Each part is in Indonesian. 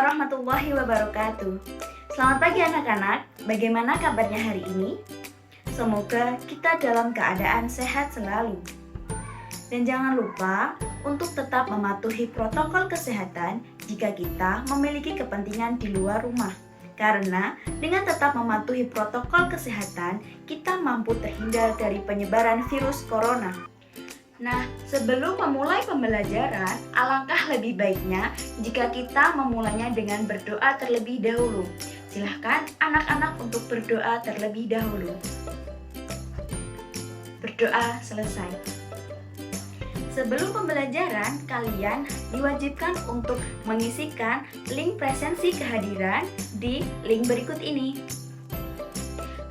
warahmatullahi wabarakatuh. Selamat pagi anak-anak, bagaimana kabarnya hari ini? Semoga kita dalam keadaan sehat selalu. Dan jangan lupa untuk tetap mematuhi protokol kesehatan jika kita memiliki kepentingan di luar rumah. Karena dengan tetap mematuhi protokol kesehatan, kita mampu terhindar dari penyebaran virus corona. Nah, sebelum memulai pembelajaran, alangkah lebih baiknya jika kita memulainya dengan berdoa terlebih dahulu. Silahkan anak-anak untuk berdoa terlebih dahulu. Berdoa selesai. Sebelum pembelajaran, kalian diwajibkan untuk mengisikan link presensi kehadiran di link berikut ini.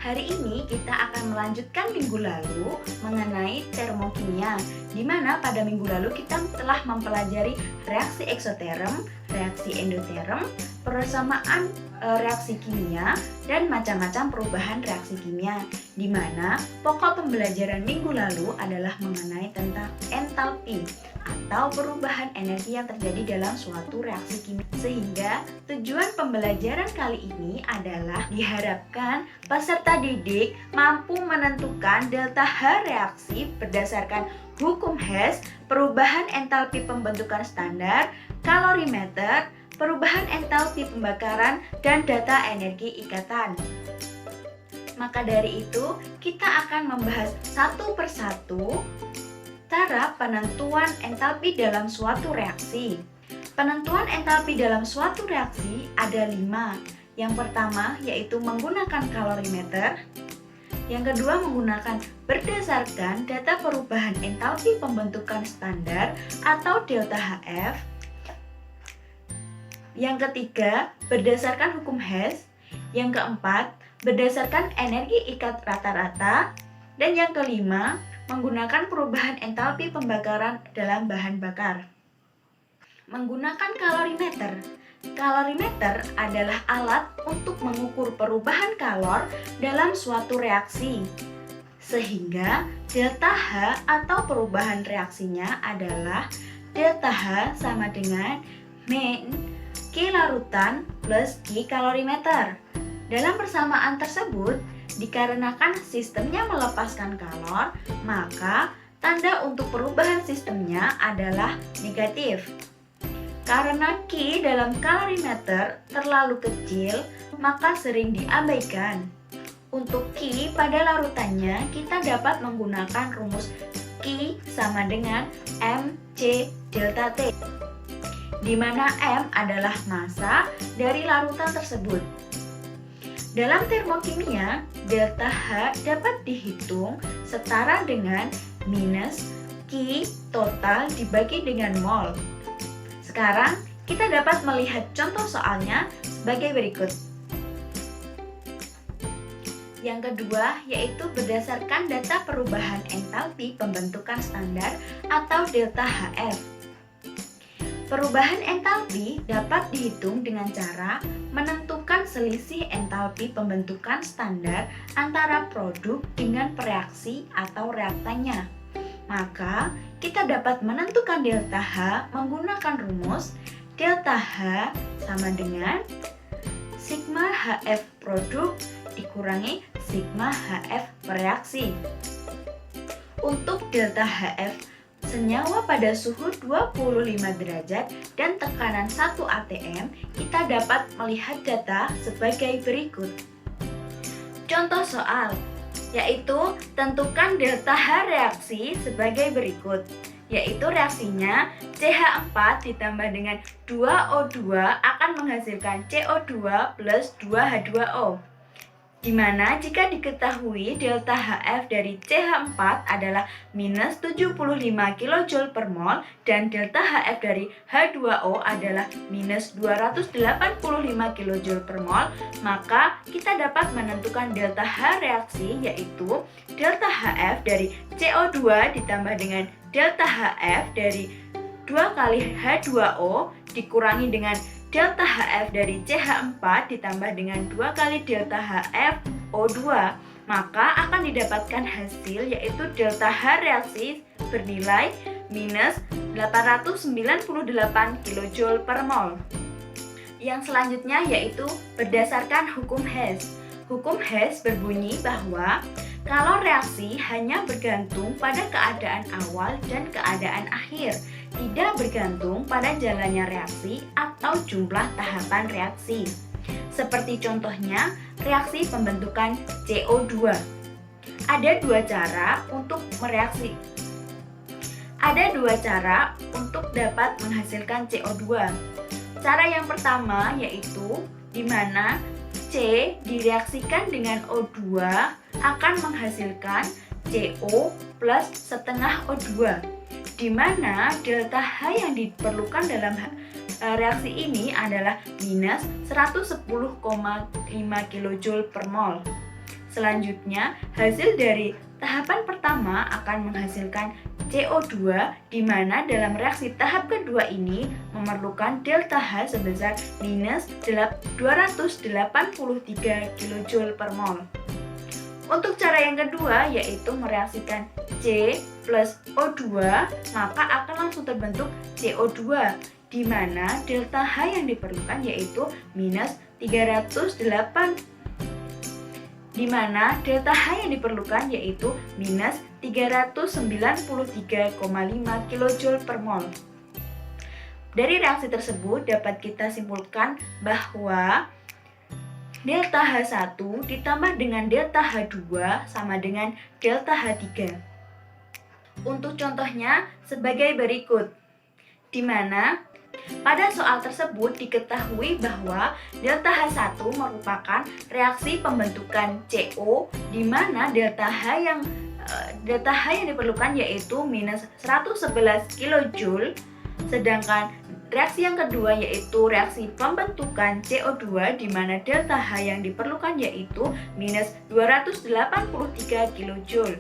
Hari ini kita akan melanjutkan minggu lalu mengenai termokimia, di mana pada minggu lalu kita telah mempelajari reaksi eksoterm, reaksi endoterm, persamaan reaksi kimia, dan macam-macam perubahan reaksi kimia, di mana pokok pembelajaran minggu lalu adalah mengenai tentang entalpi atau perubahan energi yang terjadi dalam suatu reaksi kimia. Sehingga tujuan pembelajaran kali ini adalah diharapkan peserta didik mampu menentukan delta H reaksi berdasarkan hukum Hess, perubahan entalpi pembentukan standar, kalorimeter, perubahan entalpi pembakaran, dan data energi ikatan. Maka dari itu, kita akan membahas satu persatu cara penentuan entalpi dalam suatu reaksi. Penentuan entalpi dalam suatu reaksi ada 5. Yang pertama yaitu menggunakan kalorimeter. Yang kedua menggunakan berdasarkan data perubahan entalpi pembentukan standar atau delta HF. Yang ketiga berdasarkan hukum Hess. Yang keempat berdasarkan energi ikat rata-rata. Dan yang kelima menggunakan perubahan entalpi pembakaran dalam bahan bakar. Menggunakan kalorimeter. Kalorimeter adalah alat untuk mengukur perubahan kalor dalam suatu reaksi. Sehingga delta H atau perubahan reaksinya adalah delta H sama dengan min Q larutan plus Q kalorimeter. Dalam persamaan tersebut, dikarenakan sistemnya melepaskan kalor, maka tanda untuk perubahan sistemnya adalah negatif. Karena Q dalam kalorimeter terlalu kecil, maka sering diabaikan. Untuk Q pada larutannya, kita dapat menggunakan rumus Q sama dengan mc delta T, di mana M adalah massa dari larutan tersebut. Dalam termokimia, delta H dapat dihitung setara dengan minus Q total dibagi dengan mol. Sekarang, kita dapat melihat contoh soalnya sebagai berikut. Yang kedua, yaitu berdasarkan data perubahan entalpi pembentukan standar atau delta HF. Perubahan entalpi dapat dihitung dengan cara menentukan selisih entalpi pembentukan standar antara produk dengan pereaksi atau reaktannya. Maka, kita dapat menentukan delta H menggunakan rumus delta H sama dengan sigma HF produk dikurangi sigma HF pereaksi. Untuk delta HF senyawa pada suhu 25 derajat dan tekanan 1 atm, kita dapat melihat data sebagai berikut. Contoh soal, yaitu tentukan delta H reaksi sebagai berikut, yaitu reaksinya CH4 ditambah dengan 2O2 akan menghasilkan CO2 plus 2H2O. Di mana jika diketahui delta HF dari CH4 adalah minus 75 kJ per mol dan delta HF dari H2O adalah minus 285 kJ per mol, maka kita dapat menentukan delta H reaksi yaitu delta HF dari CO2 ditambah dengan delta HF dari 2 kali H2O dikurangi dengan delta HF dari CH4 ditambah dengan 2 kali delta HF O2, maka akan didapatkan hasil yaitu delta H reaksi bernilai minus 898 kJ per mol. Yang selanjutnya yaitu berdasarkan hukum Hess. Hukum Hess berbunyi bahwa kalau reaksi hanya bergantung pada keadaan awal dan keadaan akhir, tidak bergantung pada jalannya reaksi atau jumlah tahapan reaksi. Seperti contohnya reaksi pembentukan CO2. Ada dua cara untuk dapat menghasilkan CO2. Cara yang pertama yaitu di mana C direaksikan dengan O2 akan menghasilkan CO plus setengah O2, di mana delta H yang diperlukan dalam reaksi ini adalah minus 110,5 kJ per mol. Selanjutnya, hasil dari tahapan pertama akan menghasilkan CO2, di mana dalam reaksi tahap kedua ini memerlukan delta H sebesar minus 283 kJ per mol. Untuk cara yang kedua yaitu mereaksikan C plus O2, maka akan langsung terbentuk CO2, di mana delta H yang diperlukan yaitu minus 393 kJ per mol. Dari reaksi tersebut dapat kita simpulkan bahwa delta H1 ditambah dengan delta H2 sama dengan delta H3. Untuk contohnya sebagai berikut, di mana pada soal tersebut diketahui bahwa delta H1 merupakan reaksi pembentukan CO, di mana delta H yang diperlukan yaitu minus 111 kJ, sedangkan reaksi yang kedua yaitu reaksi pembentukan CO2, di mana delta H yang diperlukan yaitu minus 283 kJ.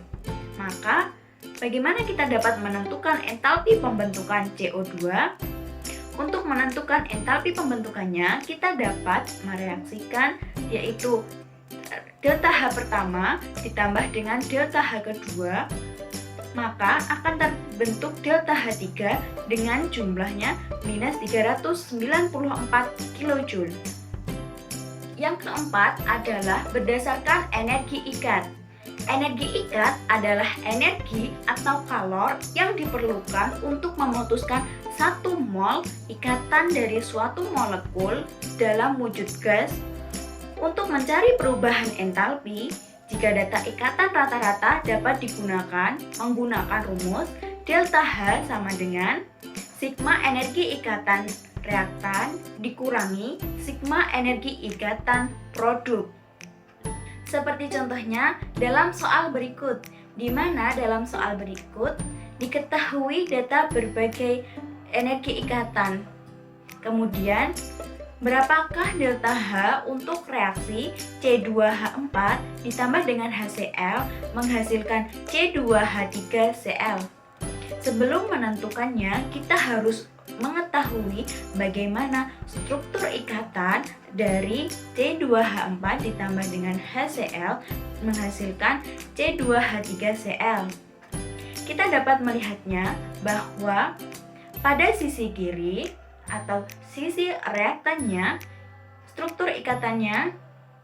Maka, bagaimana kita dapat menentukan entalpi pembentukan CO2? Untuk menentukan entalpi pembentukannya, kita dapat mereaksikan yaitu delta H pertama ditambah dengan delta H kedua, maka akan terbentuk delta H3 dengan jumlahnya minus 394 kJ. Yang keempat adalah berdasarkan energi ikat. Energi ikat adalah energi atau kalor yang diperlukan untuk memutuskan 1 mol ikatan dari suatu molekul dalam wujud gas. Untuk mencari perubahan entalpi, jika data ikatan rata-rata dapat digunakan menggunakan rumus delta H sama dengan sigma energi ikatan reaktan dikurangi sigma energi ikatan produk. Seperti contohnya dalam soal berikut, di mana dalam soal berikut diketahui data berbagai energi ikatan. Kemudian, berapakah delta H untuk reaksi C2H4 ditambah dengan HCl menghasilkan C2H3Cl? Sebelum menentukannya, kita harus mengetahui bagaimana struktur ikatan dari C2H4 ditambah dengan HCl menghasilkan C2H3Cl. Kita dapat melihatnya bahwa pada sisi kiri atau sisi reaktannya, struktur ikatannya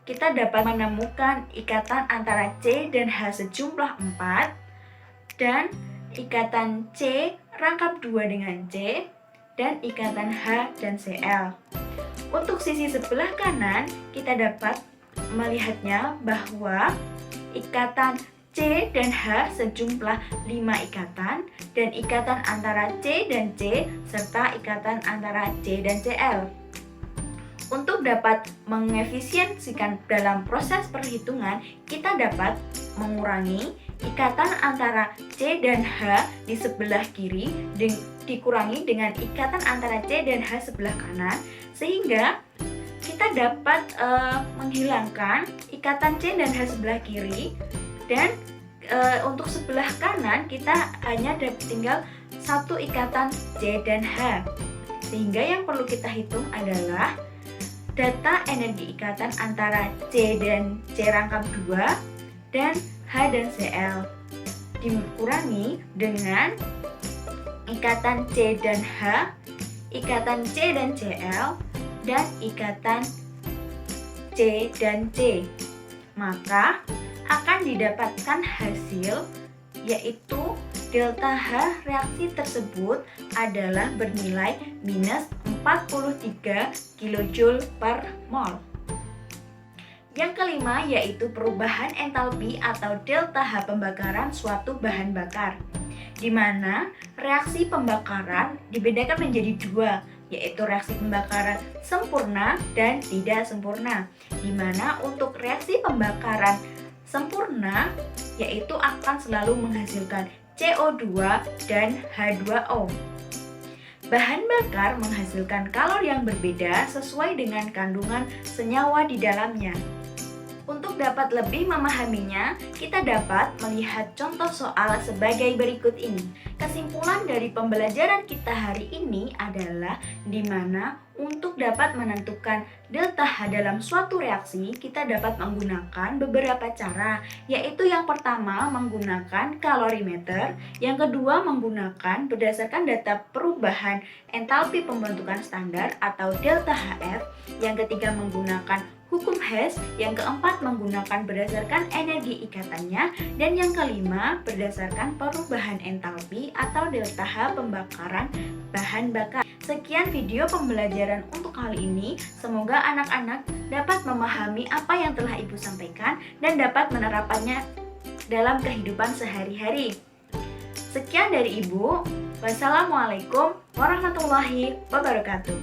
kita dapat menemukan ikatan antara C dan H sejumlah 4 dan ikatan C rangkap 2 dengan C dan ikatan H dan Cl. Untuk sisi sebelah kanan kita dapat melihatnya bahwa ikatan C dan H sejumlah 5 ikatan dan ikatan antara C dan C serta ikatan antara C dan Cl. Untuk dapat mengefisiensikan dalam proses perhitungan, kita dapat mengurangi ikatan antara C dan H di sebelah kiri dikurangi dengan ikatan antara C dan H sebelah kanan, sehingga kita dapat menghilangkan ikatan C dan H sebelah kiri, dan untuk sebelah kanan kita hanya tinggal satu ikatan C dan H, sehingga yang perlu kita hitung adalah data energi ikatan antara C dan C rangkap 2 dan H dan Cl dikurangi dengan ikatan C dan H, ikatan C dan Cl, dan ikatan C dan C. Maka akan didapatkan hasil yaitu delta H reaksi tersebut adalah bernilai minus 43 kJ per mol. Yang kelima yaitu perubahan entalpi atau delta H pembakaran suatu bahan bakar, di mana reaksi pembakaran dibedakan menjadi dua, yaitu reaksi pembakaran sempurna dan tidak sempurna, di mana untuk reaksi pembakaran sempurna yaitu akan selalu menghasilkan CO2 dan H2O. Bahan bakar menghasilkan kalori yang berbeda sesuai dengan kandungan senyawa di dalamnya. Untuk dapat lebih memahaminya, kita dapat melihat contoh soal sebagai berikut ini. Kesimpulan dari pembelajaran kita hari ini adalah di mana untuk dapat menentukan delta H dalam suatu reaksi, kita dapat menggunakan beberapa cara, yaitu yang pertama menggunakan kalorimeter, yang kedua menggunakan berdasarkan data perubahan entalpi pembentukan standar atau delta HF, yang ketiga menggunakan hukum Hess, yang keempat menggunakan berdasarkan energi ikatannya, dan yang kelima berdasarkan perubahan entalpi atau delta H pembakaran bahan bakar. Sekian video pembelajaran untuk kali ini. Semoga anak-anak dapat memahami apa yang telah Ibu sampaikan dan dapat menerapkannya dalam kehidupan sehari-hari. Sekian dari Ibu. Wassalamualaikum warahmatullahi wabarakatuh.